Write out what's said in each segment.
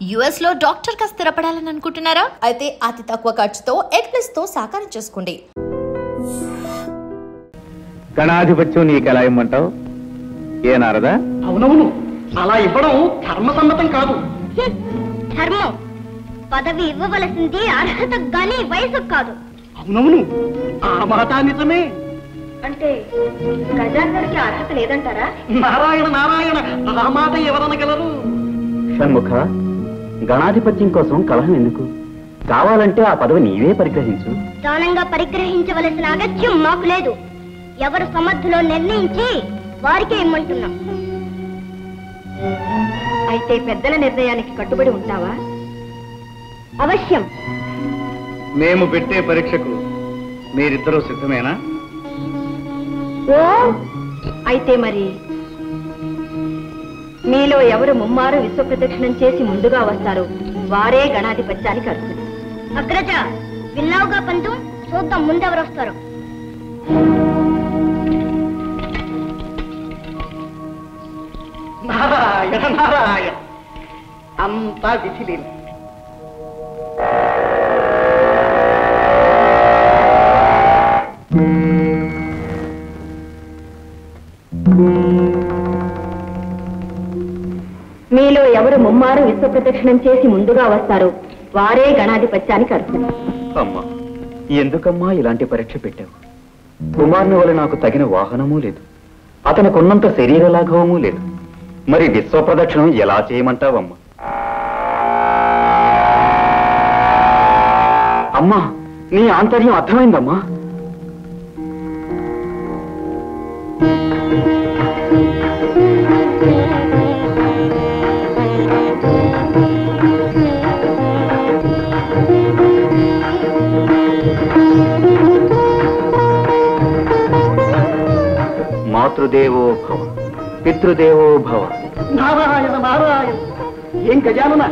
US లో doctor గా స్థిరపడాలని అనుకుంటున్నారా? అయితే అతి తక్కువ ఖర్చుతో ఎగ్ప్లస్ తో సాకారం చేసుకోండి. గణాధిపత్యం నీకు ఎలా ఇమ్మంటావు? ఏ నారదా? అవునవును, అలా ఇవ్వడం ధర్మసమ్మతం కాదు. ధర్మం పదవి ఇవ్వవలసింది అర్హత గాని వయసు కాదు. అవునవును, ఆ మాట నిజమే. అంటే గజాందరికి అర్హత లేదంటారా? నారాయణ నారాయణ, ఆ మాట ఎవరనగలరు? షణ్ముఖ, గణాధిపత్యం కోసం కలహం ఎందుకు? కావాలంటే ఆ పదవి నీవే పరిగ్రహించు. దానంగా పరిగ్రహించవలసిన అగత్యం మాకు లేదు. ఎవరు సమర్థులో నిర్ణయించి వారికే ఇమ్మంటున్నాం. అయితే పెద్దల నిర్ణయానికి కట్టుబడి ఉంటావా? అవశ్యం. మేము పెట్టే పరీక్షకు మీరిద్దరూ సిద్ధమేనా? ఓ, అయితే మరి మీలో ఎవరు ముమ్మారు విశ్వ ప్రదక్షిణం చేసి ముందుగా వస్తారు వారే గణాధిపత్యానికి అర్హులు. అగ్రజ, విన్నావుగా పంతు, చూద్దాం ముందెవరు వస్తారు. నారాయణ నారాయణ, అంతా విధిలేదు. మీలో ఎవరు ముమ్మారు విశ్వ ప్రదక్షిణం చేసి ముందుగా వస్తారు వారే గణాధిపత్యానికి అర్హులు. అమ్మా, ఎందుకమ్మా ఇలాంటి పరీక్ష పెట్టావు? కుమారుని వల్ల నాకు తగిన వాహనమూ లేదు, అతనికున్నంత శరీర లాఘవమూ లేదు. మరి విశ్వ ప్రదక్షిణం ఎలా చేయమంటావమ్మా? అమ్మా, నీ ఆంతర్యం అర్థమైందమ్మా. మాతృదేవో భవ, పితృదేవో భవ. నారాయణ నారాయణ, ఏం గజానన,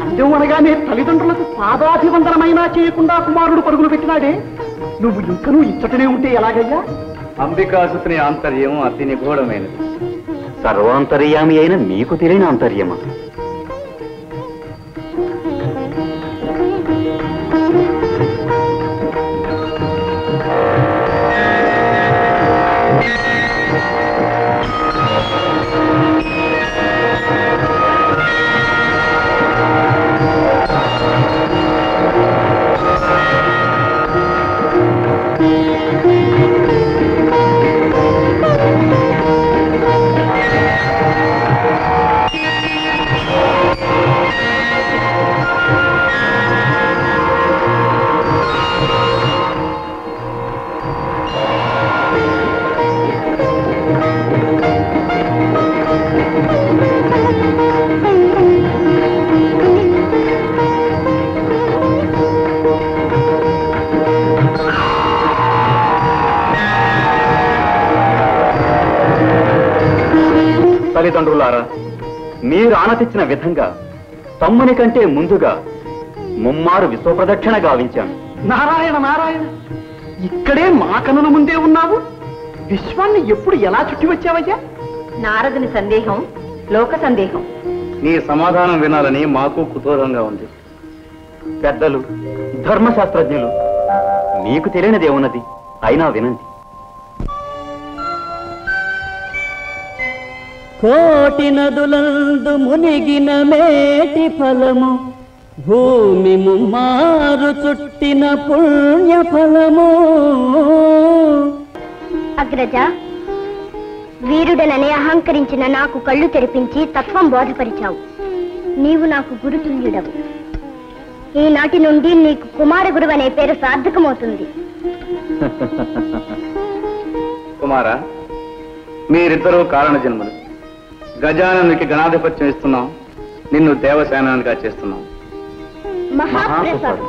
అందం అనగానే తల్లిదండ్రులకు పాదాభివందనమైనా చేయకుండా కుమారుడు పరుగులు పెట్టినాడే, నువ్వు ఇంకనూ ఇచ్చటనే ఉంటే ఎలాగయ్యా? అంబికాసుని ఆంతర్యం అతి నిగూఢమైనది. సర్వాంతర్యామి అయిన మీకు తెలియని ఆంతర్యమా? తల్లిదండ్రులారా, మీరు ఆనతిచ్చిన విధంగా తమ్ముని కంటే ముందుగా ముమ్మారు విశ్వప్రదక్షిణ గావించాను. నారాయణ నారాయణ, ఇక్కడే మా కనుల ముందే ఉన్నావు. విశ్వాన్ని ఎప్పుడు ఎలా చుట్టి వచ్చావయ్యా? నారదుని సందేహం లోక సందేహం. నీ సమాధానం వినాలని మాకు కుతూహలంగా ఉంది. పెద్దలు, ధర్మశాస్త్రజ్ఞులు, మీకు తెలియనిదేమున్నది, అయినా వినండి. కోటి నదులందు మునిగిన మేటి ఫలము, భూమి ముమ్మారు చుట్టిన పుణ్య ఫలము. అగ్రజ, వీరుడనని అహంకరించిన నాకు కళ్ళు తెరిపించి తత్వం బోధపరిచావు. నీవు నాకు గురుతుల్యుడవు. ఈనాటి నుండి నీకు కుమార గురువు అనే పేరు సార్థకమవుతుంది. కుమారా, మీరిద్దరూ కారణ జన్మలు. గజాననునికి గణాధిపత్యం ఇస్తున్నాం, నిన్ను దేవసేనానిగా చేస్తున్నాం. మహాప్రసాదం.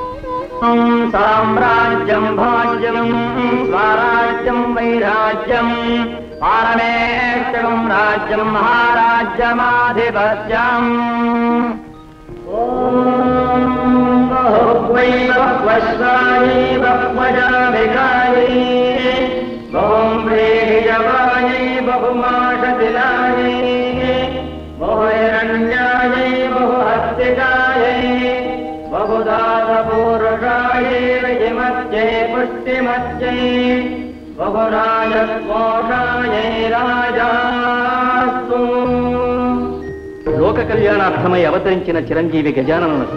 సామ్రాజ్యం భాగ్యం స్వరాజ్యం వైరాజ్యం పారమేక్షం రాజ్యం మహారాజ్యమాధిపత్యం. బహుమాష దిలాని బహురణ్యాయ బహుహస్తి बहुदातपूरुषायै विधिमत्यै पुष्टिमत्यै बहुराजकोषायै राजास्तु. లోక కళ్యాణార్థమై అవతరించిన చిరంజీవి గజాననునకు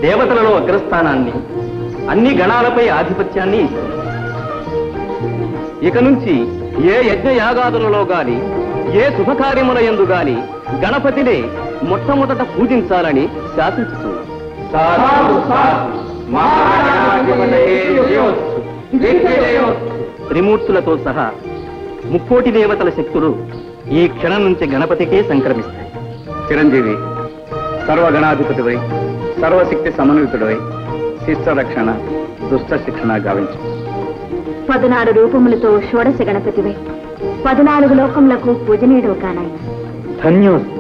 దేవతలలో అగ్రస్థానాన్ని, అన్ని గణాలపై ఆధిపత్యాన్ని ఇస్తుంది. ఇక నుంచి ఏ యజ్ఞయాగాదులలో గాని, ఏ శుభకార్యముల యందు గాని గణపతినే మొట్టమొదట పూజించాలని శాసించుతున్నారు. త్రిమూర్తులతో సహా ముక్కోటి దేవతల శక్తులు ఈ క్షణం నుంచి గణపతికే సంక్రమిస్తాయి. చిరంజీవి, సర్వగణాధిపతివై సర్వశక్తి సమన్వితుడవై శిష్ట రక్షణ దుష్ట శిక్షణ గావించు. 14 రూపములతో షోడశ గణపతివై 14 లోకములకు పూజనీయుడు కానాయన. ధన్యోస్మి.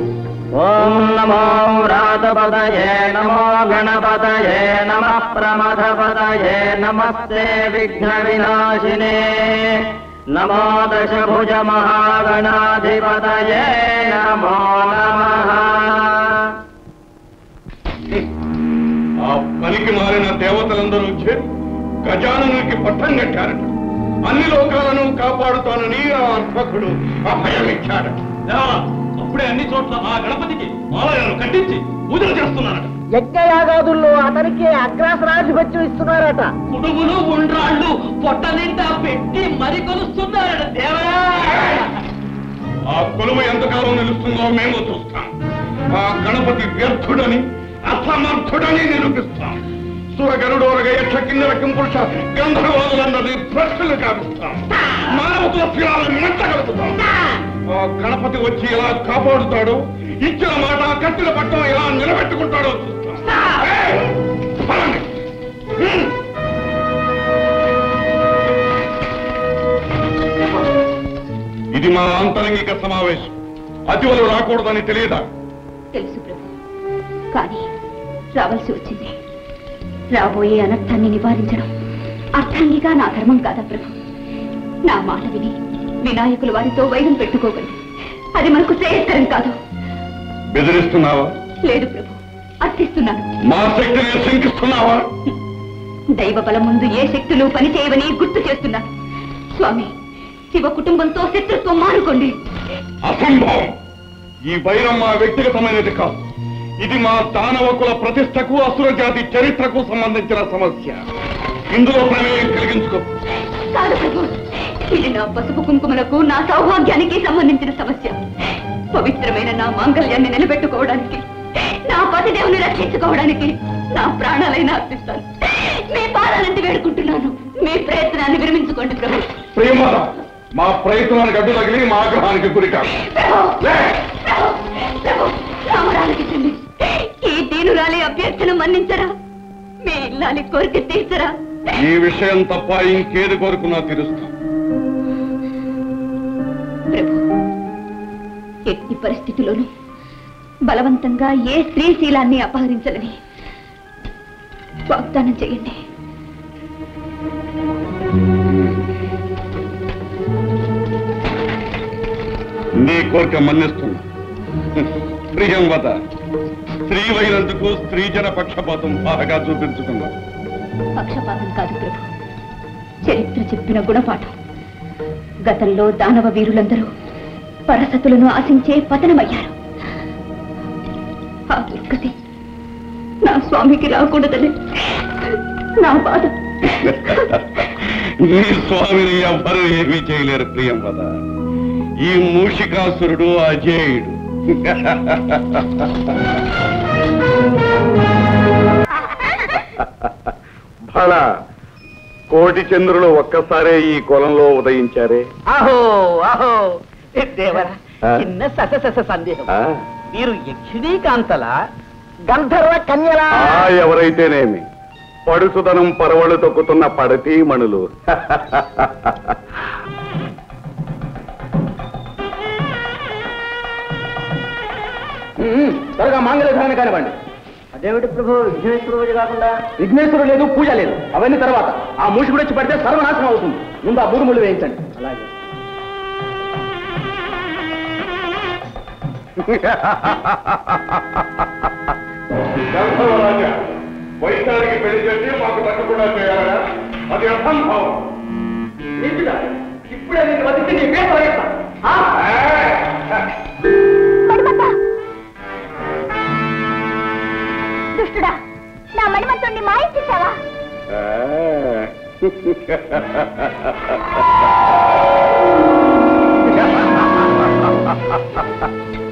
ఓం నమో వ్రాతపదయే నమో గణపతయే నమః ప్రమథపదయే నమస్తే విఘ్న వినాశినే నమో దశభుజ మహాగణాధిపతయే నమో నమః. ఆ పనికి మారిన దేవతలందరూ చేరి గజాననునికి పట్టం కట్టారట. అన్ని లోకాలను కాపాడుతానని ఆ అర్భకుడు అభయమిచ్చాడట. అప్పుడే అన్ని చోట్ల ఆ గణపతికి ఆలయాలు కట్టించి పూజలు చేస్తున్నారట. యజ్ఞయాగాదుల్లో అతనికి అగ్రాసనాధిపత్యం ఇస్తున్నారట. కుడుములు ఉండ్రాళ్ళు పొట్ట నిండా పెట్టి మరి కొలుస్తున్నారట దేవరా. ఆ కొలువు ఎంతకాలం నిలుస్తుందో మేము చూస్తాం. ఆ గణపతి వ్యర్థుడని అసమర్థుడని నిరూపిస్తాం. సురగరుడోరగ యక్ష కిన్నెర కింపురుష గంధర్వాదులందరినీ ప్రశ్నలు కావిస్తాం. మానవత్వ శిలాలను మెచ్చగలుగుతాం. ఆ గణపతి వచ్చి ఎలా కాపాడుతాడో, ఇచ్చిన మాట కట్టిన పట్టం ఎలా నిలబెట్టుకుంటాడో చూస్తాం. ఇది మా ఆంతరంగిక సమావేశం. అతివలు రాకూడదని తెలియదా? తెలుసు ప్రభు, కానీ రావాల్సి వచ్చింది. రాబోయే అనర్థాన్ని నివారించడం అర్థంగిగా నా ధర్మం కాదా ప్రభు? నా మాట విని వినాయకుల వారితో వైరం పెట్టుకోగలరు. అది మనకు శ్రేయస్కరం కాదు. బెదిరిస్తున్నావా? లేదు ప్రభు, అర్థిస్తున్నాను. మా శక్తిని శంకిస్తున్నావా? దైవ బలం ముందు ఏ శక్తులు పనిచేయవని గుర్తు చేస్తున్నాను. స్వామి, శివ కుటుంబంతో శత్రుత్వం మానుకోండి. అసంభవం. ఈ వైరం మా వ్యక్తిగతమైనది కాదు. ఇది మా దానవ కుల ప్రతిష్టకు, అసుర జాతి చరిత్రకు సంబంధించిన సమస్య. ఇందులో ప్రమేయం కలిగించుకో. కాదు ప్రభు, ఇది నా పసుపు కుంకుమలకు, నా సౌభాగ్యానికి సంబంధించిన సమస్య. పవిత్రమైన నా మాంగళ్యాన్ని నిలబెట్టుకోవడానికి, నా పతిదేవుని రక్షించుకోవడానికి నా ప్రాణాలైనా అర్పిస్తాను. మీ పాదాలంటే వేడుకుంటున్నాను. మీ ప్రయత్నాన్ని విరమించుకోండి ప్రభు. ప్రియమాత, మా ప్రయత్నానికి అడ్డు తగిలి మా ఆగ్రహానికి గురికాదు. రామరాలకి చెల్లి, ఈ దీనురాలి అభ్యర్థన మన్నించరా? మీ ఇల్లాలి కోరిక తీర్చరా? ఈ విషయం తప్ప ఇంకేది కోరుకున్నా తీరుస్తాం. ప్రభు, ఎట్టి పరిస్థితిలోనూ బలవంతంగా ఏ స్త్రీశీలాన్ని అపహరించాలని వాగ్దానం చేయండి. నీ కోరిక మన్నిస్తున్నా. ప్రియంవత, స్త్రీవైనందుకు స్త్రీజన పక్షపాతం బాగా చూపించుకున్నా. పక్షపాతం కాదు ప్రభు, చరిత్ర చెప్పిన గుణపాఠం. గతంలో దానవ వీరులందరూ పరసతులను ఆశించే పతనమయ్యారు. ఆ దుర్గతి నా స్వామికి రాకూడదని నా బాధ. నీ స్వామిని ఎవ్వరూ ఏమీ చేయలేరు ప్రియంవద. ఈ మూషికాసురుడు అజేయుడు. భళ, కోటి చంద్రులు ఒక్కసారే ఈ కులంలో ఉదయించారే. అహో అహో దేవరా, చిన్న సస సందేహం. మీరు యక్షిణీ కాంతల గంధర్వ కన్యలా? ఎవరైతేనేమి, పడుసుదనం పరవళ్ళు తొక్కుతున్న పడతీ మణులు. త్వరగా మాంగళ్యధారణ కానివ్వండి. అదేమిటి ప్రభు, విఘ్నేశ్వర పూజ కాకుండా? విఘ్నేశ్వరుడు లేదు, పూజ లేదు, అవన్నీ తర్వాత. ఆ మూషికుడు వచ్చి పడితే సర్వనాశనం అవుతుంది. ముందు ఆ 3 ముళ్ళు వేయించండి. అలాగే. గంధర్వరాజా వైశాలికి పెళ్లి చేసి మాకు తగ్గకుండా చేయాలరా? అది అసంభవం. ఇప్పుడే నేను వదిలితే నీ పేరు వదిలేస్తా. దుష్టుడా, నా మణిమంతుణ్ణి మాయించేశావా?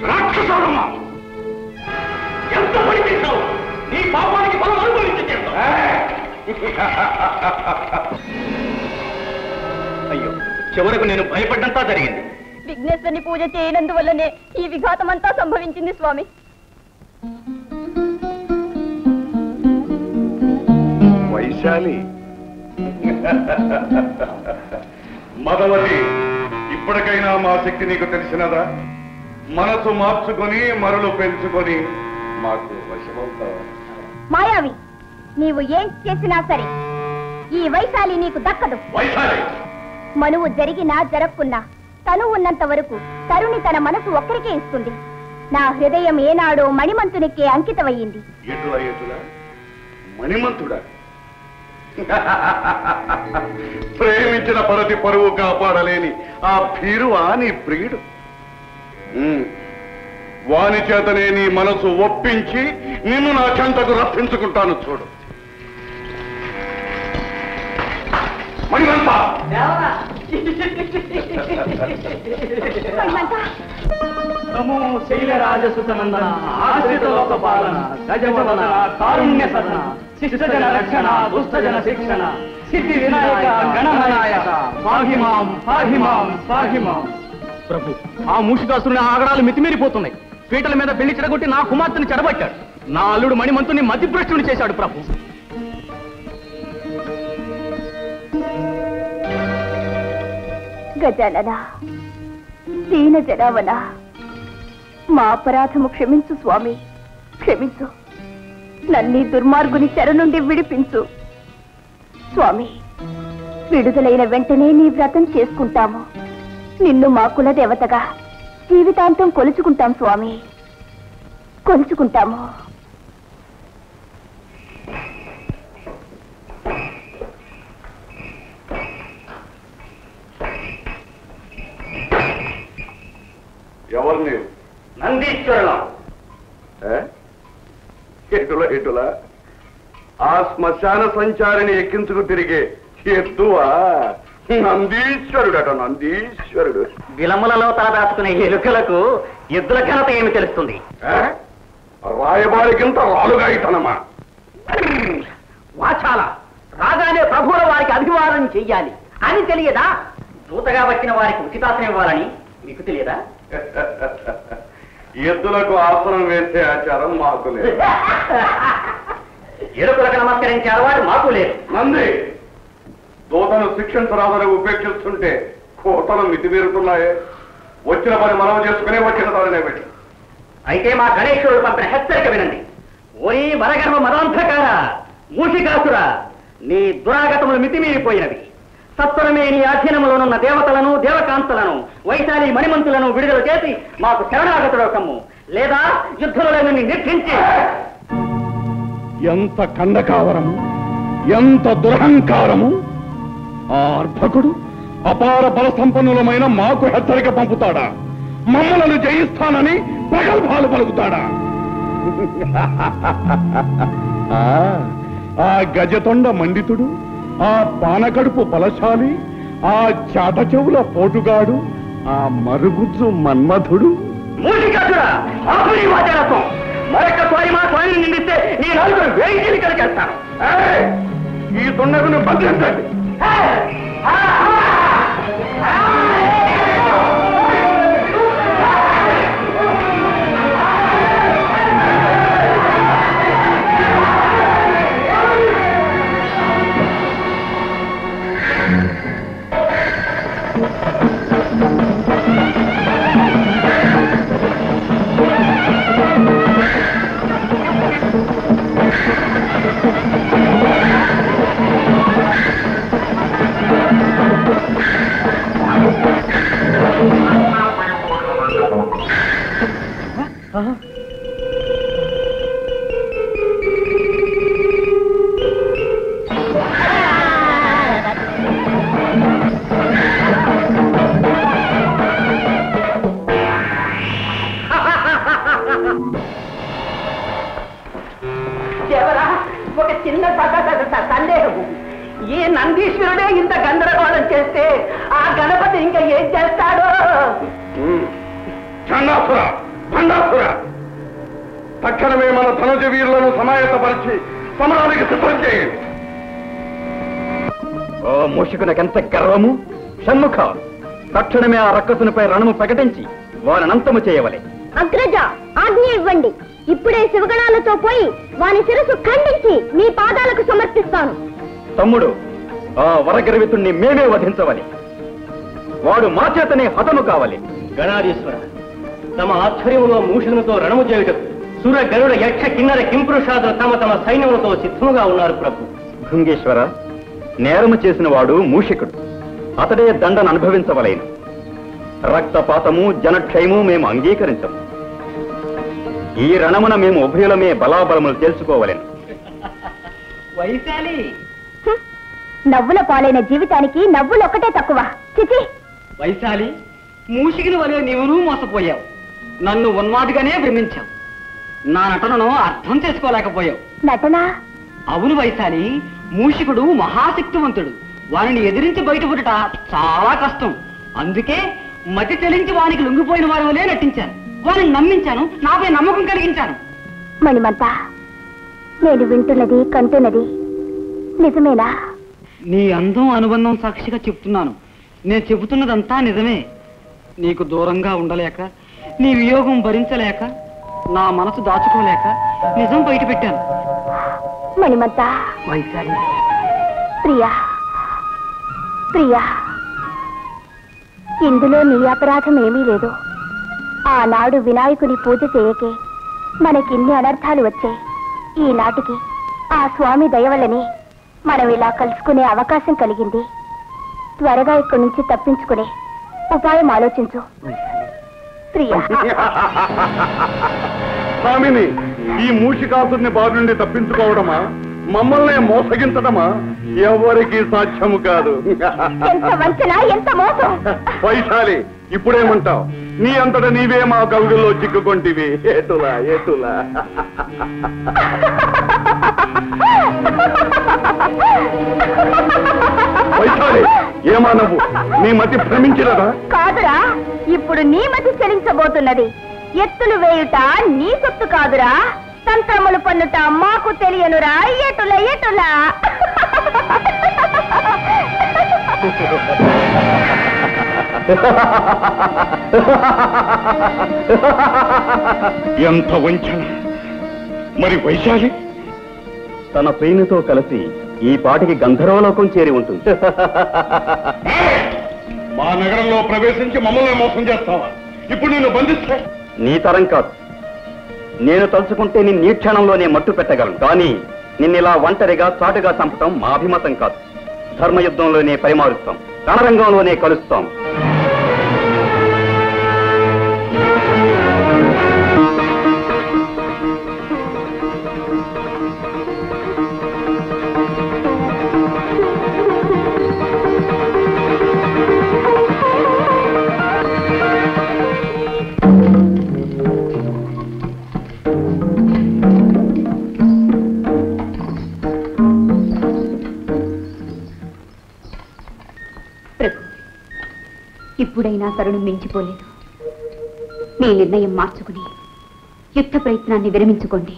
రాక్షసుడమ్మా, ఎంత పని చేశావు? నీ పాపానికి బలం అనుభవించి అయ్యో, చివరకు నేను భయపడ్డంతా జరిగింది. విఘ్నేశ్వరుని పూజ చేయనందువల్లనే ఈ విఘాతమంతా సంభవించింది స్వామి. వైశాలి, మదవతి, ఇప్పటికైనా మా శక్తి నీకు తెలిసినదా? మనసు మార్చుకొని మరలు పెంచుకొని మాకు వశమవుతావా? మాయావి, నీవు ఏం చేసినా సరే ఈ వైశాలి నీకు దక్కదు. వైశాలి, మనువు జరిగినా జరగకున్నా తను ఉన్నంత వరకు తరుణి తన మనసు ఒక్కరికే ఇస్తుంది. నా హృదయం ఏనాడో మణిమంతునికే అంకితమయ్యింది. ఎటులా ఎటులా మణిమంతుడా? ప్రేమించిన పరతి పరువు కాపాడలేని ఆ భీరువా నీ ప్రియుడు? వాని చేతనే నీ మనసు ఒప్పించి నిన్ను నా చెంతకు రప్పించుకుంటాను. చూడు మణిమంత, నమో శైలరాజసుతనందన, ఆశ్రిత లోక పాలన, గజవదన, కారుణ్య సదన, శిష్టజన రక్షణ, దుష్టజన శిక్షణ, సిద్ధి వినాయక గణనాయక, పాహిమాం పాహిమాం పాహిమాం. ప్రభు, ఆ మూషికాసురుని ఆగడాలు మితిమీరిపోతున్నాయి. పీటల మీద పెళ్లి చెడగొట్టి నా కుమార్తెను చెడబట్టాడు. నా అల్లుడు మణిమంతుని మతిభ్రష్టుని చేశాడు ప్రభు. గజానన, దీన జనావన, మా అపరాధము క్షమించు స్వామి, క్షమించు. నన్నీ దుర్మార్గుని చెర నుండి విడిపించు స్వామి. విడుదలైన వెంటనే నీ వ్రతం చేసుకుంటాము. నిన్ను మా కుల దేవతగా జీవితాంతం కొలుచుకుంటాం స్వామి, కొలుచుకుంటాము. ఎవరు నీవు? నందీశ్వరులం. ఎటులా ఎటులా ఆ శ్మశాన సంచారిని ఎక్కించుకు తిరిగే ఎత్తువా? నందీశ్వరుడట, నందీశ్వరుడు. విలములలో తల దాచుకునే ఎలుకలకు ఎద్దుల ఘనత ఏమి తెలుస్తుంది? రాయబారికింత రాలుగా ఇతనమా? వాచాల, రాగానే ప్రభువుల వారికి అభివాదం చెయ్యాలి అని తెలియదా? దూతగా వచ్చిన వారికి ఉచితాసనం ఇవ్వాలని మీకు తెలియదా? ఎద్దులకు ఆసనం వేసే ఆచారం మాకు లేదు. ఎలుకలకు నమస్కరించే అలవాటు మాకు లేదు. నంది, దూతను శిక్షించరాదని ఉపేక్షిస్తుంటే కోతలు మితిమీరుతున్నాయే. వచ్చిన పని మనం చేసుకునే వచ్చిన దానినే పెట్టి. అయితే మా గణేశ్వరుడు పంపిన హెచ్చరిక వినండి. ఓరి వరగర్వ మదాంధకార, మూషికాసుర, నీ దురాగతములు మితిమీరిపోయినవి. సత్వరమే నీ అధీనంలోనున్న దేవతలను, దేవకాంతలను, వైశాలి మణిమంతులను విడుదల చేసి మాకు శరణాగతుడు కమ్ము, లేదా యుద్ధంలో నిన్ను నిర్ధించి. ఎంత కండకావరము, ఎంత దురహంకారము! ఆ అర్భకుడు అపార బల సంపన్నులమైన మాకు హెచ్చరిక పంపుతాడా? మమ్మలను జయిస్తానని ప్రగల్భాలు పలుకుతాడా? ఆ గజతొండ మండితుడు, ఆ పానకడుపు బలశాలి, ఆ చాట చెవుల పోటుగాడు, ఆ మరుగుజ్జు మన్మధుడు. మరొక్కసారి మా స్వామిని నిందిస్తే నీ నలుగురు వేయి కలిగేస్తాను. ఈ దుండగును బంధించండి. దేవరా, ఒక చిన్న సందేహము. ఈ నందీశ్వరుడే ఇంత గందరగోళం చేస్తే ఆ గణపతి ఇంకా ఏం చేస్తాడో? తక్షణమే మన ధనుజ వీరులను సమాయత్తపరిచి సమరానికి సిద్ధం చేయండి. ఓ మూషికునకెంత గర్వము! షణ్ముఖ, తక్షణమే ఆ రక్కసునిపై రణము ప్రకటించి వారినంతము చేయవలే. అగ్రజ, ఆజ్ఞ ఇవ్వండి. ఇప్పుడే శివగణాలతో పోయి వాని శిరస్సు ఖండించి మీ పాదాలకు సమర్పిస్తాను. తమ్ముడు, ఆ వరగర్వితుణ్ణి మేమే వధించవలే. వాడు మా చేతనే హతము కావాలి. గణాధీశ్వర, తమ ఆధ్వర్యంలో మూషులతో రణము చేయుటకు సుర గరుడ యక్ష కిన్నర కింపురుషాదులు తమ తమ సైన్యములతో సిద్ధముగా ఉన్నారు ప్రభు. భృంగేశ్వర, నేరము చేసిన వాడు మూషికుడు. అతడే దండను అనుభవించవలేను. రక్తపాతము జనక్షయము మేము అంగీకరించము. ఈ రణమున మేము ఉభయులమే బలాబలములు తెలుసుకోవలేను. వైశాలి, నవ్వుల పాలైన జీవితానికి నవ్వులు ఒక్కటే తక్కువ. చిచి, వైశాలి, మూషికిని వలె నీవును మోసపోయావు. నన్ను ఉన్మాదిగానే భ్రమించావు. నా నటనను అర్థం చేసుకోలేకపోయావు. నటన? అవును వైశాలి, మూషికుడు మహాశక్తివంతుడు. వారిని ఎదిరించి బయటపడట చాలా కష్టం. అందుకే మతి చెలించి వానికి లొంగిపోయిన వారి వలే నటించాను. వారిని నమ్మించాను, నాపై నమ్మకం కలిగించాను. మణిమంత, నేను వింటున్నది కంటున్నది నిజమేనా? నీ అందం అనుబంధం సాక్షిగా చెప్తున్నాను. నేను చెబుతున్నదంతా నిజమే. నీకు దూరంగా ఉండలేక, నీ వియోగం భరించలేక, నా మనసు దాచుకోలేక నిజం బయట పెట్టాను. మణిమంత, వైశాలి, ప్రియా ప్రియా, ఇందులో నీ అపరాధం ఏమీ లేదు. ఆనాడు వినాయకుని పూజ చేయకే మనకిన్ని అనర్థాలు వచ్చాయి. ఈనాటికి ఆ స్వామి దయవలని మనం ఇలా కలుసుకునే అవకాశం కలిగింది. త్వరగా ఇక్కడి నుంచి తప్పించుకునే ఉపాయం ఆలోచించు ప్రియా. స్వామిని, ఈ మూషికాసుని బారి నుండి తప్పించుకోవడమా, మమ్మల్ని మోసగించడమా ఎవరికి సాధ్యము కాదు. ఎంత వంచన, ఎంత మోసం! వైశాలి, ఇప్పుడేమంటావు? నీ అంతటా నీవే మా కవుగుల్లో చిక్కుకొంటివి. ఏటులా ఏటులా. వైశాలి, ఏమా నువ్వు? నీ మతి భ్రమించినదా? కాదురా, ఇప్పుడు నీ మతి చెలించబోతున్నది. ఎత్తులు వేయుట నీ సొత్తు కాదురా, తంత్రములు పన్నుట మాకు తెలియనురా. ఎటుల ఎటులా. ఎంత వంచన! మరి వైశాలి తన ప్రేమితో కలిసి ఈ పాటికి గంధర్వలోకం చేరి ఉంటుంది. మా నగరంలో ప్రవేశించి మమ్మల్ని మోసం చేస్తావా? ఇప్పుడు నిన్ను బంధిస్తే నీ తరం కాదు. నేను తలుచుకుంటే నిన్ను ఈ క్షణంలోనే మట్టు పెట్టగలను. కానీ నిన్నిలా ఒంటరిగా చాటుగా చంపటం మా అభిమతం కాదు. ధర్మయుద్ధంలోనే పరిమారుస్తాం, రణరంగంలోనే కలుస్తాం. ఇప్పుడైనా తరుణం మించిపోలేదు. మీ నిర్ణయం మార్చుకుని యుద్ధ ప్రయత్నాన్ని విరమించుకోండి.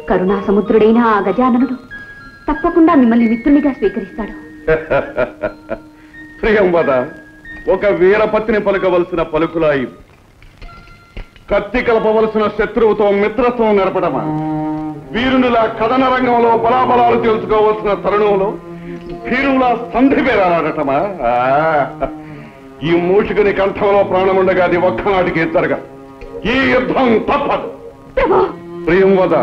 కరుణా సముద్రుడైన ఆ గజాననుడు తప్పకుండా మిమ్మల్ని మిత్రునిగా స్వీకరిస్తాడు. ప్రియంవద, ఒక వీరపత్ని పలుకవలసిన పలుకులా ఇవి. కత్తి కలపవలసిన శత్రువుతో మిత్రత్వం నెరపడమా? వీరునిలా కథన రంగంలో బలాబలాలు తెలుసుకోవలసిన తరుణంలో వీరులా సంధి పేరాడటమా? ఈ మూషికుని కంఠంలో ప్రాణముండగా అది ఒక్కనాటికి జరగ. ఈ యుద్ధం తప్పదు. ప్రియంవద,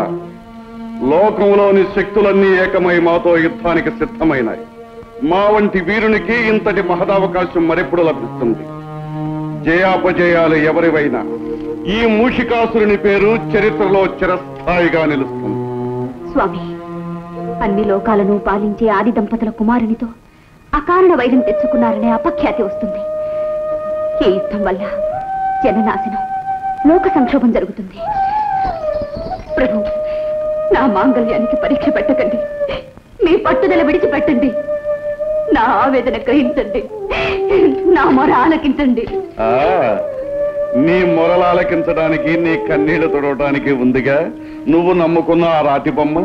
లోకంలోని శక్తులన్నీ ఏకమై మాతో యుద్ధానికి సిద్ధమైనాయి. మా వంటి వీరునికి ఇంతటి మహదావకాశం మరెప్పుడు లభిస్తుంది. జయాపజయాలు ఎవరివైనా ఈ మూషికాసురుని పేరు చరిత్రలో చిరస్థాయిగా నిలుస్తుంది. స్వామి, అన్ని లోకాలను పాలించే ఆది దంపతుల కుమారునితో అకారణ వైరం తెచ్చుకున్నారనే అపఖ్యాతి వస్తుంది. ఈ యుద్ధం వల్ల జననాశనం, లోక సంక్షోభం జరుగుతుంది. ప్రభు, నా మాంగళ్యానికి పరీక్ష పెట్టకండి. మీ పట్టుదల విడిచిపెట్టండి. నా ఆవేదన గ్రహించండి. నా మొర ఆలకించండి. నీ మొరలు ఆలకించడానికి, నీ కన్నీళ్లు తొడవటానికి ఉందిగా నువ్వు నమ్ముకున్న ఆ రాతి బొమ్మ.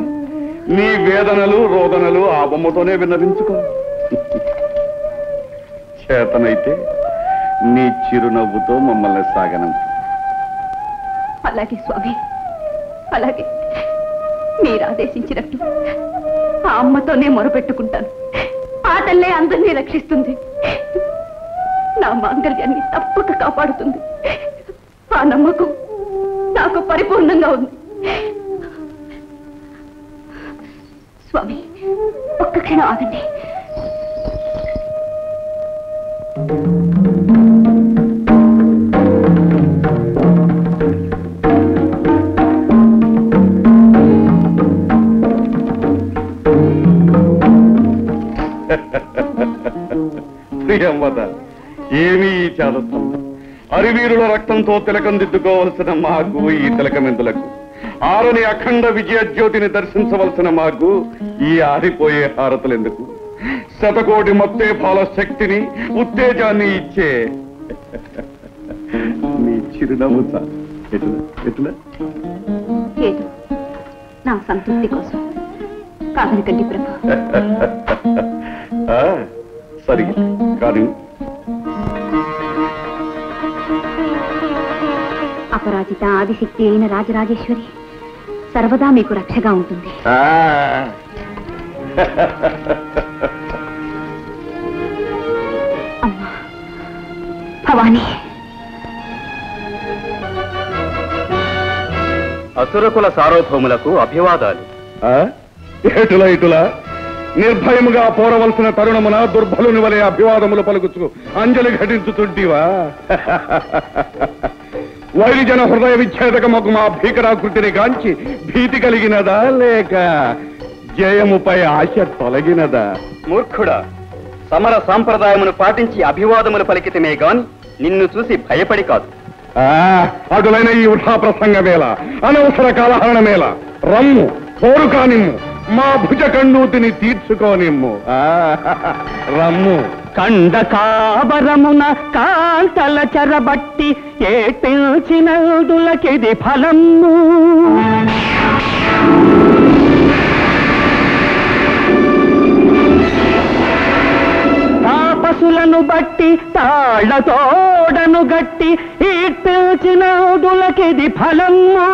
నీ వేదనలు రోదనలు ఆ బొమ్మతోనే విన్నవించుకో. చేతనైతే నీ చిరునవ్వుతో మమ్మల్ని సాగనం. అలాగే స్వామి, అలాగే. మీరు ఆదేశించినట్టు ఆ అమ్మతోనే మొరపెట్టుకుంటాను. ఆ తల్లే అందరినీ రక్షిస్తుంది. నా మాంగళ్యాన్ని తప్పక కాపాడుతుంది. ఆ నమ్మకం నాకు పరిపూర్ణంగా ఉంది. స్వామి, ఒక్క క్షణం ఆగండి. ప్రియంవద, ఏమీ ఈ చాదత్వం. అరివీరుల రక్తంతో తిలకం దిద్దుకోవలసిన మాకు ఈ తిలకమెందులకు? ఆరని అఖండ విజయ జ్యోతిని దర్శించవలసిన మాకు ఈ ఆరిపోయే హారతులెందుకు? శతకోటి మత్తే ఫాల శక్తిని, ఉత్తేజాన్ని ఇచ్చే నీ చిరునవ్వు సార్. ఎట్లా ఏదో నా సంతృప్తి కోసం కాదనకండి ప్రభు. సరి కానీ అపరాజిత ఆదిశక్తి అయిన రాజరాజేశ్వరి సర్వదా మీకు రక్షగా ఉంటుంది. అమ్మా భవానీ. అసురకుల సార్వభౌములకు అభివాదాలు. ఇటులా నిర్భయముగా పోరవలసిన తరుణమున దుర్బలుని వలె అభివాదములు పలుకుచు అంజలి ఘటించుతుంటివా? వైరిజన హృదయ విచ్ఛేదకమకు మా భీకరాకృతిని గాంచి భీతి కలిగినదా, లేక జయముపై ఆశ తొలగినదా? మూర్ఖుడా, సమర సాంప్రదాయమును పాటించి అభివాదములు పలికితమే గాని నిన్ను చూసి భయపడి కాదు. అటులైన ఈ వృథా ప్రసంగమేళ, అనవసర కాలహరణమేళ. రమ్ము, పోరు కానిమ్ము, మా భుజ కండూతిని తీర్చుకోనిమ్ము. రమ్ము. కండకాబరమున కాంతల చెరబట్టి ఏటిల్చినదులకిది ఫలము. తాపసులను బట్టి తాళ్లతోడను గట్టి ఈటిల్చినదులకిది ఫలము.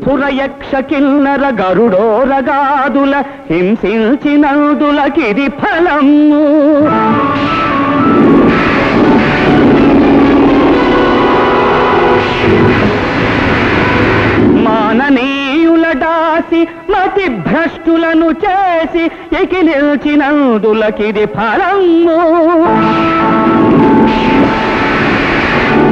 సురయక్ష కిన్నర గరుడోరగాదుల హింసించినందులకిది ఫలము. మాననీయుల దాసి మతి భ్రష్టులను చేసి ఎకిలిల్చినందులకిది ఫలము.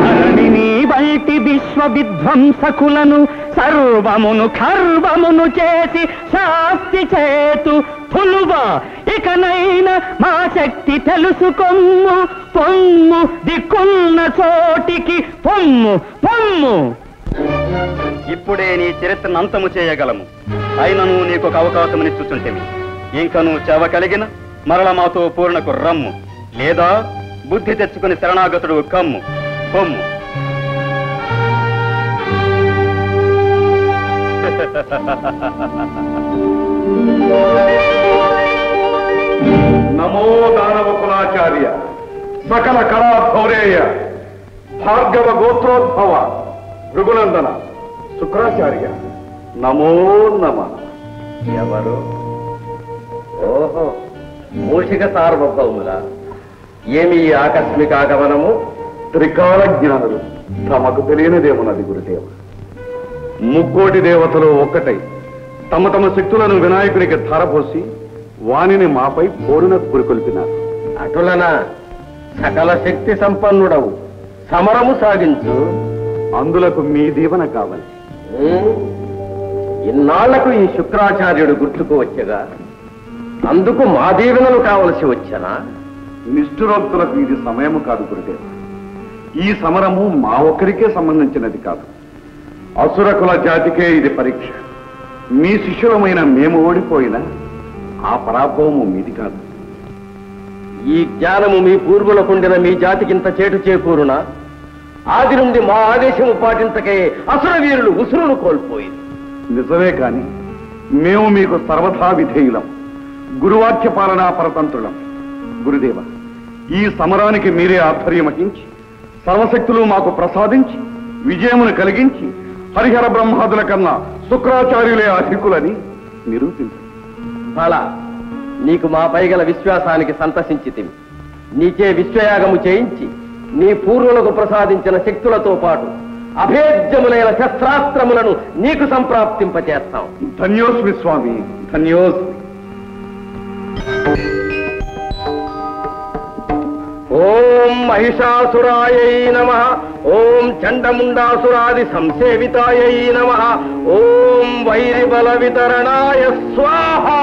ధరణిని బయటి విశ్వ విధ్వంసకులను సర్వమును ఖర్వమును చేసి శాస్తి చేతు తులువా. ఇకనైనా మా శక్తి తెలుసుకొమ్ము. పొమ్ము దిక్కున్న చోటికి పొమ్ము పొమ్ము. ఇప్పుడే నీ చరిత్రను అంతము చేయగలము. అయినను నీకొక అవకాశమునిచ్చుచుంటేమి. ఇంకను చెవ కలిగిన మరల మాతో పూర్ణకు రమ్ము, లేదా బుద్ధి తెచ్చుకుని శరణాగతుడు కమ్ము పొమ్ము. నమో దానవ కులాచార్య, సకల కళాధౌరేయ, భార్గవ గోత్రోద్భవ, భృగునందన, శుక్రాచార్య, నమో నమ. ఎవరు? ఓహో, మూషిక సార్వభౌముల. ఏమి ఆకస్మిక ఆగమనము? త్రికాల జ్ఞానులు, తమకు తెలియనిదేమున్నది గురుదేవ. ముక్కోటి దేవతలు ఒక్కటై తమ తమ శక్తులను వినాయకునికి ధారపోసి వానిని మాపై పోరున పురికొల్పినారు. అటులన సకల శక్తి సంపన్నుడవు, సమరము సాగించు. అందులకు మీ దీవెన కావాలి. ఇన్నాళ్లకు ఈ శుక్రాచార్యుడు గుర్తుకు వచ్చగా అందుకు మా దీవెనలు కావలసి వచ్చనా? నిష్ఠురోక్తులకు ఇది సమయము కాదు గురుదేవ. ఈ సమరము మా ఒక్కరికే సంబంధించినది కాదు, అసురకుల జాతికే ఇది పరీక్ష. మీ శిష్యులమైన మేము ఓడిపోయినా ఆ పరాభవము మీది కాదు. ఈ జ్ఞానము మీ పూర్వులకుండిన మీ జాతికింత చేటు చేకూరునా? ఆది నుండి మా ఆదేశము పాటించకే అసుర వీరులు ఉసురును కోల్పోయింది. నిజమే కాని మేము మీకు సర్వథా విధేయులం, గురువాక్య పాలనా పరతంత్రులం. గురుదేవ, ఈ సమరానికి మీరే ఆధ్వర్యం వహించి సర్వశక్తులు మాకు ప్రసాదించి విజయమును కలిగించి హరిహర బ్రహ్మాదుల కన్నా శుక్రాచార్యులే అధికులని నిరూపించండి. అలా నీకు మా పైగల విశ్వాసానికి సంతసించితిమి. నీచే విశ్వయాగము చేయించి నీ పూర్వులకు ప్రసాదించిన శక్తులతో పాటు అభేద్యములైన శస్త్రాస్త్రములను నీకు సంప్రాప్తింపచేస్తాం. ధన్యోస్మి స్వామి, ధన్యోస్మి. ఓం మహిషాసురాయై నమః. ఓం చండముండాసురాది సంసేవితాయై నమః. ఓం వైరిబల వితరణాయ స్వాహా.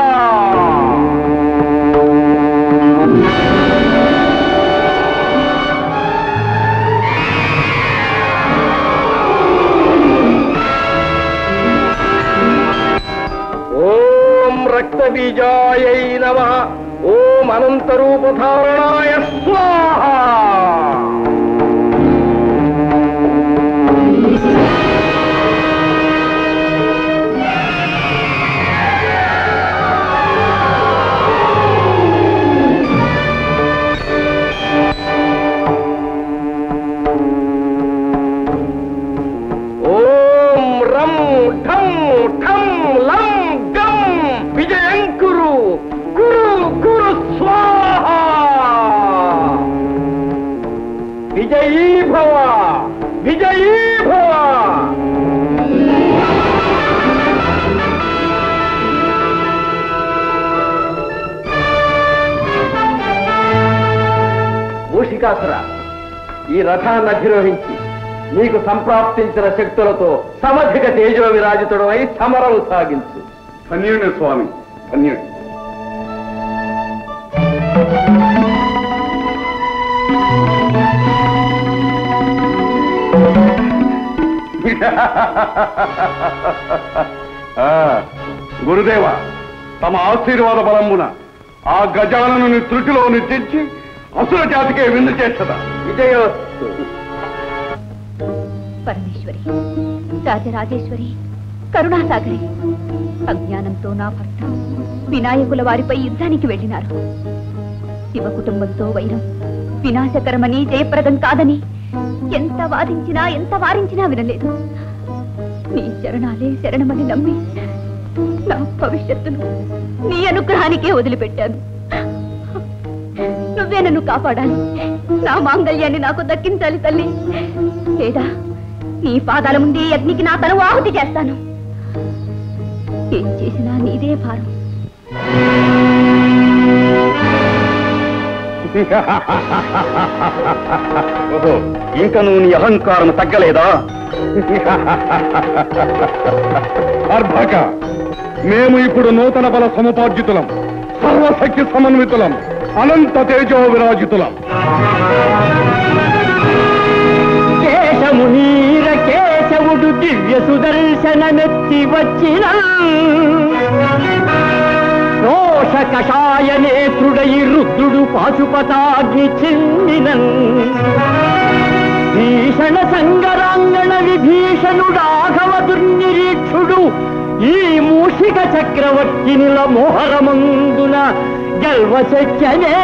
ఓం రక్తబీజాయై నమః. ఓం అనంతరూపధారణాయ స్వాహా. ఓం రం ఠం ఠం లం గం విజయంకురు కురు కురు స్వాహా. విజయీ భవ, విజయీ భవ. మూషికాసుర, ఈ రథాన్ని అధిరోహించి నీకు సంప్రాప్తించిన శక్తులతో సమధిక తేజో విరాజితుడమై సమరం సాగించు. ధన్యుని స్వామి, ధన్యుని. గురుదేవ, తమ ఆశీర్వాద బలమున ఆ గజాలను త్రుటిలో నిర్జించి అసుర జాతికే విందు చేస్తదా. విజయోస్తు. పరమేశ్వరి, రాజరాజేశ్వరి, కరుణాసాగరి, అజ్ఞానంతో నా భర్త వినాయకుల వారిపై యుద్ధానికి వెళ్ళినారు. శివ కుటుంబంతో వైరం వినాశకరమని, జయప్రదం కాదని ఎంత వాదించినా ఎంత వారించినా వినలేదు. నీ శరణాలే శరణమని నమ్మి నా భవిష్యత్తును నీ అనుగ్రహానికే వదిలిపెట్టాను. నువ్వే నన్ను కాపాడాలి, నా మాంగళ్యాన్ని నాకు దక్కించాలి తల్లి. లేదా నీ పాదాల ముందే అగ్నికి నా తను ఆహుతి చేస్తాను. ఏం చేసినా నీదే భారం. ఇంకా నువ్వు నీ అహంకారం తగ్గలేదా? అర్భక, మేము ఇప్పుడు నూతన బల సముపార్జితులం, సర్వశక్తి సమన్వితులం, అనంత తేజో విరాజితులం. కేశమునీర కేశవుడు దివ్య సుదర్శనమెత్తి వచ్చిన రోష కషాయ నేత్రుడై రుద్రుడు పాశుపతాగ్ని చెందినన్ భీషణ సంగరాంగణ విభీషణుడాఘవ దుర్నిరీక్షుడు ఈ మూషిక చక్రవర్తినిల మోహరమందున గల్వశక్యనే.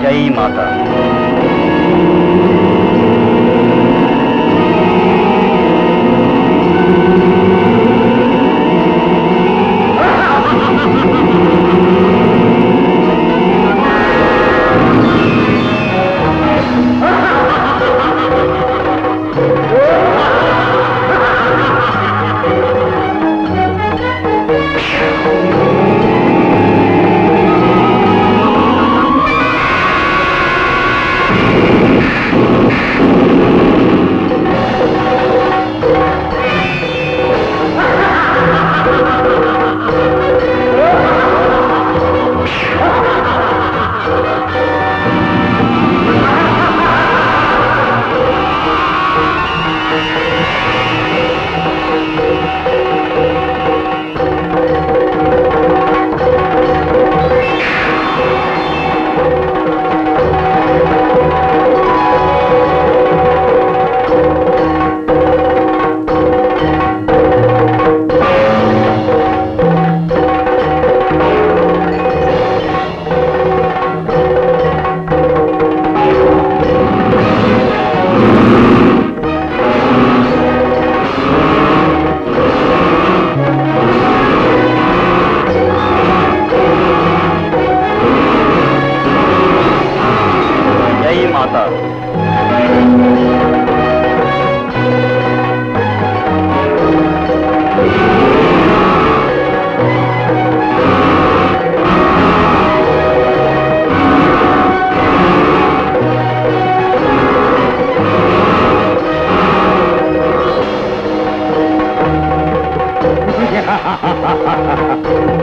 జై మాత.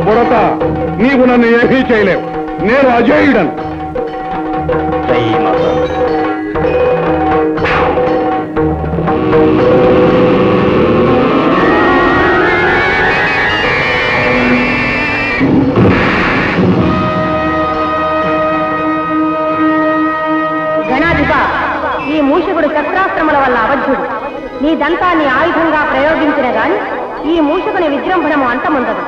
బుడత, నీవు నన్ను ఏమీ చేయలేవు. నేను అజేయుడను. జై మాత. గణాధిప, ఈ మూషకుడు శస్త్రాస్త్రముల వల్ల అవధ్యుడు. నీ దంతాన్ని ఆయుధంగా ప్రయోగించిన గాని ఈ మూషకుని విజృంభణము అంతముందదు.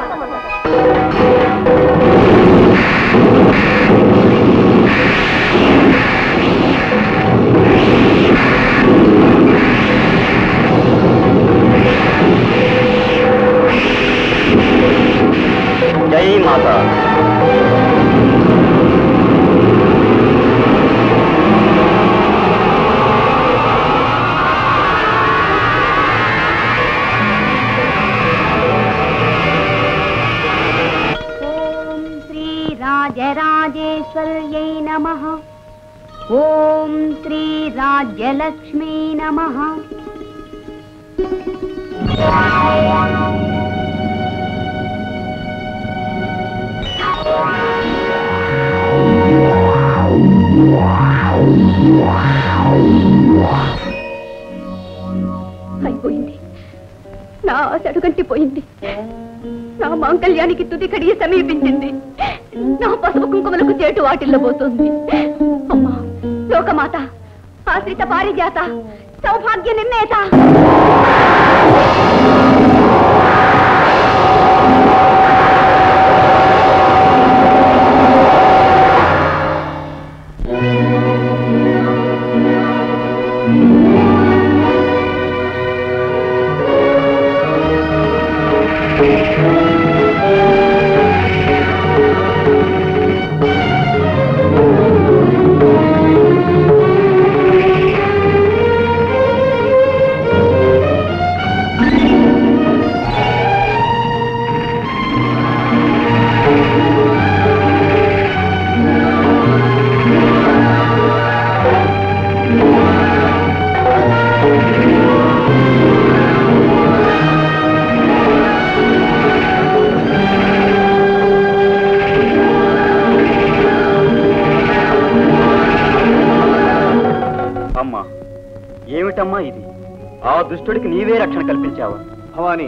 జై మాత. రాజరాజేశ్వర్యై నమః. ఓం శ్రీ రాజ్యలక్ష్మీ నమః. అయిపోయింది. నా ఆశ అడుగంటిపోయింది. నా మాంగళ్యానికి తుది కడియ సమీపించింది. నా పసుపు కుంకుమలకు చేటు వాటిల్లో పోతుంది. అమ్మా లోకమాత, ఆశ్రిత పారిజాత, సౌభాగ్య నిర్ణేత. ఏమిటమ్మా ఇది? ఆ దుష్టుడికి నీవే రక్షణ కల్పించావా? భవాని,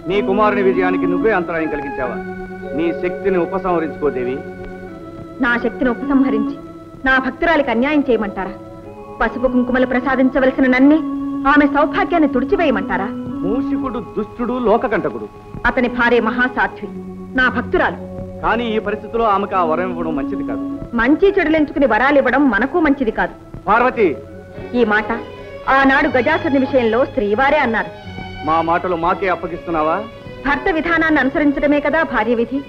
నీ కుమారుని విజయానికి నువ్వే అంతరాయం కలిగించావా? నీ శక్తిని ఉపసంహరించుకోదేవి. నా శక్తిని ఉపసంహరించి నా భక్తురాలికి అన్యాయం చేయమంటారా? పసుపు కుంకుమలు ప్రసాదించవలసిన నన్నే ఆమె సౌభాగ్యాన్ని తుడిచివేయమంటారా? మూషికుడు దుష్టుడు, లోకకంటకుడు. అతని భార్య మహాసాధ్వి, నా భక్తురాలు. కానీ ఈ పరిస్థితిలో ఆమెకు ఆ వరం ఇవ్వడం మంచిది కాదు. మంచి చెడులెంచుకుని వరాలు ఇవ్వడం మనకు మంచిది కాదు. పార్వతి, ఈ మాట ఆనాడు గజాసురుని విషయంలో శ్రీవారే అన్నారు. మా మాటలు మాకే అప్పగిస్తున్నావా? భర్త విధానాన్ని అనుసరించడమే కదా భార్య విధి.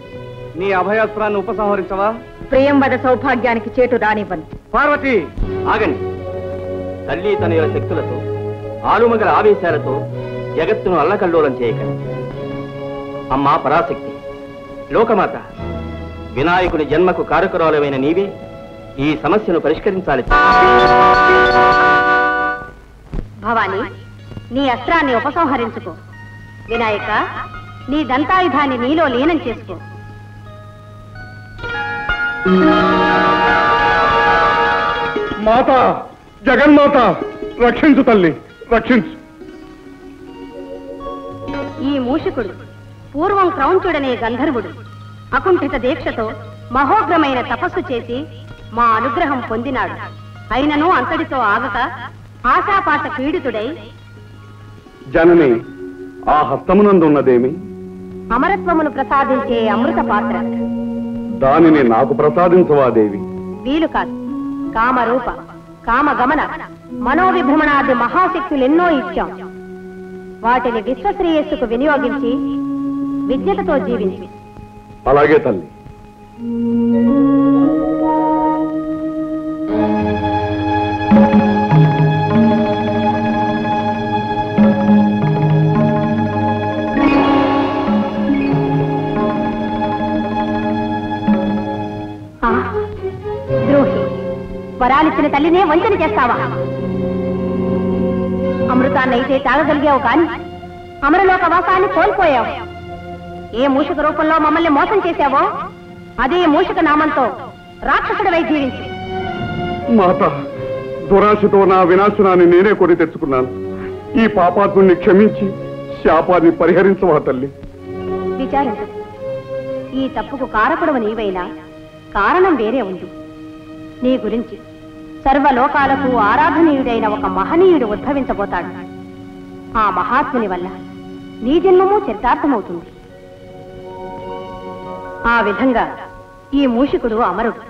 నీ అభయాస్త్రాన్ని ఉపసంహరించవా? ప్రియంవద సౌభాగ్యానికి చేటు రానివ్వను. పార్వతి, ఆగండి. తల్లి తనయుల శక్తులతో, ఆలుమగల ఆవేశాలతో జగత్తును అల్లకల్లోలం చేయకండి. అమ్మా పరాశక్తి, లోకమాత, వినాయకుని జన్మకు కారకురాలమైన నీవే ఈ సమస్యను పరిష్కరించాలి. భవానీ, నీ అస్త్రాన్ని ఉపసంహరించుకో. వినాయక, నీ దంతాయుధాన్ని నీలో లీనం చేసుకో. మాత, జగన్మాత, రక్షించు తల్లి, రక్షించు. ఈ మూషికుడు పూర్వం క్రౌంచుడనే గంధర్వుడు అకుంఠిత దీక్షతో మహోగ్రమైన తపస్సు చేసి మా అనుగ్రహం పొందినాడు. అయినను అంతటితో ఆగక ఆశాపాశ పీడితుడై జనని, ఆ హస్తమునందున్నదేమి? అమరత్వమును ప్రసాదించే అమృత పాత్ర. దానిని నాకు ప్రసాదించవా దేవి? వీలు కాదు. కామరూప, కామగమన, మనోవిభ్రమణాది మహాశక్తులెన్నో ఇచ్చాం. వాటిని విశ్వశ్రేయస్సుకు వినియోగించి విద్యలతో జీవించి. అలాగే తల్లి. ద్రోహి, వరాలిచ్చిన తల్లినే వంచన చేస్తావా? అమృతాన్నైతే తాగగలిగావు కాని అమరలోక వాసాన్ని కోల్పోయావు. ఏ మూషిక రూపంలో మమ్మల్ని మోసం చేశావో అదే మూషిక నామంతో రాక్షసుడివై జీవించి. మాత, దురాశతో నా వినాశనాన్ని నేనే కొని తెచ్చుకున్నాను. ఈ పాపాత్ముని క్షమించి శాపాన్ని పరిహరించవా తల్లి? విచారించు. ఈ తప్పుకు కారకుడవు నీవైనా కారణం వేరే ఉంది. నీ గురించి సర్వలోకాలకు ఆరాధనీయుడైన ఒక మహనీయుడు ఉద్భవించబోతాడు. ఆ మహాత్ముని వల్ల నీ జన్మము చరితార్థమవుతుంది. ఆ విధంగా ఈ మూషికుడు అమరుడు.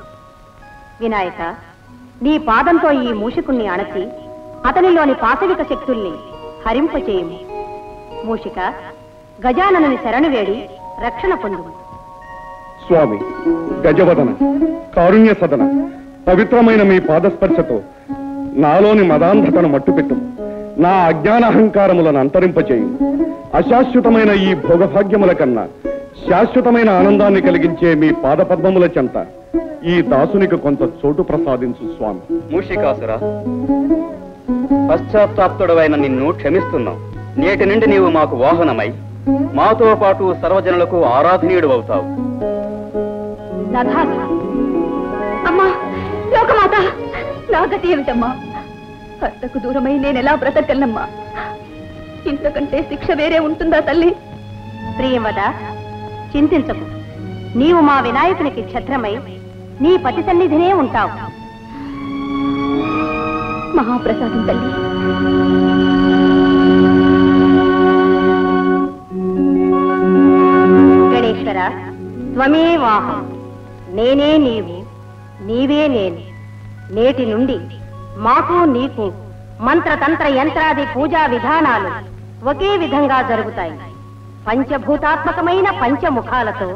వినాయక, నీ పాదంతో ఈ మూషికుణ్ణి అణచి అతనిలోని పాశవిక శక్తుల్ని హరింపచేయుము. మూషిక, గజాననుని శరణు వేడి రక్షణ పొందు. స్వామి, గజవదన, కారుణ్య సదన, పవిత్రమైన మీ పాదస్పర్శతో నాలోని మదాంధతను మట్టుపెట్టు. నా అజ్ఞానహంకారములను అంతరింపచేయు. అశాశ్వతమైన ఈ భోగభాగ్యముల కన్నా శాశ్వతమైన ఆనందాన్ని కలిగించే మీ పాదపద్మముల చెంత ఈ దాసునికి కొంత చోటు ప్రసాదించు స్వామి. మూషికాసురా, పశ్చాత్తాప్తుడవైన నిన్ను క్షమిస్తున్నాం. నేటి నుండి నీవు మాకు వాహనమై మాతో పాటు సర్వజనులకు ఆరాధనీయుడు అవుతావు. అమ్మా, లోకమాత, నా గతి ఏమిటమ్మా? భర్తకు దూరమై నేనెలా బ్రతకగలనమ్మా? ఇంతకంటే శిక్ష వేరే ఉంటుందా తల్లి? ప్రియవద, చింతించకు. నీవు మా వినాయకునికి ఛత్రమై నీ పతి సన్నిధినే ఉంటావు. మహాప్రసాదం తల్లి. గణేశ్వర, త్వమే వాహం, నేనే నీవు, నీవే నేను. నేటి నుండి మాకు నీకు మంత్రతంత్ర యంత్రాది పూజా విధానాలు ఒకే విధంగా జరుగుతాయి. పంచభూతాత్మకమైన పంచముఖాలతో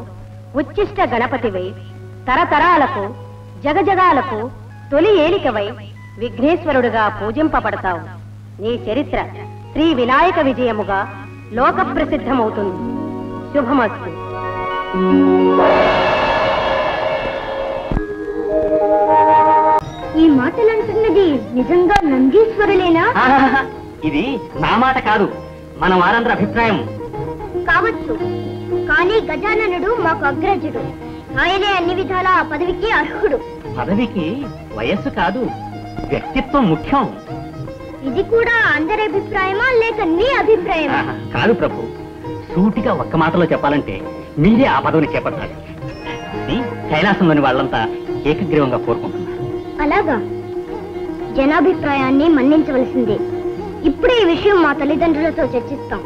ఉచ్చిష్ట గణపతివై తరతరాలకు జగజగాలకు తొలి ఏలికవై విఘ్నేశ్వరుడుగా పూజింపబడతావు. నీ చరిత్ర శ్రీ వినాయక విజయముగా లోక ప్రసిద్ధమవుతుంది. శుభమస్తు. ఈ మాటలంటున్నది నిజంగా నందీశ్వరులేనా? ఇది నా మాట కాదు, మన వారందరి అభిప్రాయం. కావచ్చు, కానీ గజాననుడు మాకు అగ్రజుడు. ఆయనే అన్ని విధాల ఆ పదవికి అర్హుడు. పదవికి వయస్సు కాదు, వ్యక్తిత్వం ముఖ్యం. ఇది కూడా అందరి అభిప్రాయమా లేక నీ అభిప్రాయమా? కాదు ప్రభు, సూటిగా ఒక్క మాటలో చెప్పాలంటే మీరే ఆ పదవిని చేపట్టాలి. కైలాసంలోని వాళ్ళంతా ఏకగ్రీవంగా కోరుకుంటున్నారు. అలాగా? జనాభిప్రాయాన్ని మన్నించవలసిందే. ఇప్పుడే ఈ విషయం మా తల్లిదండ్రులతో చర్చిస్తాం.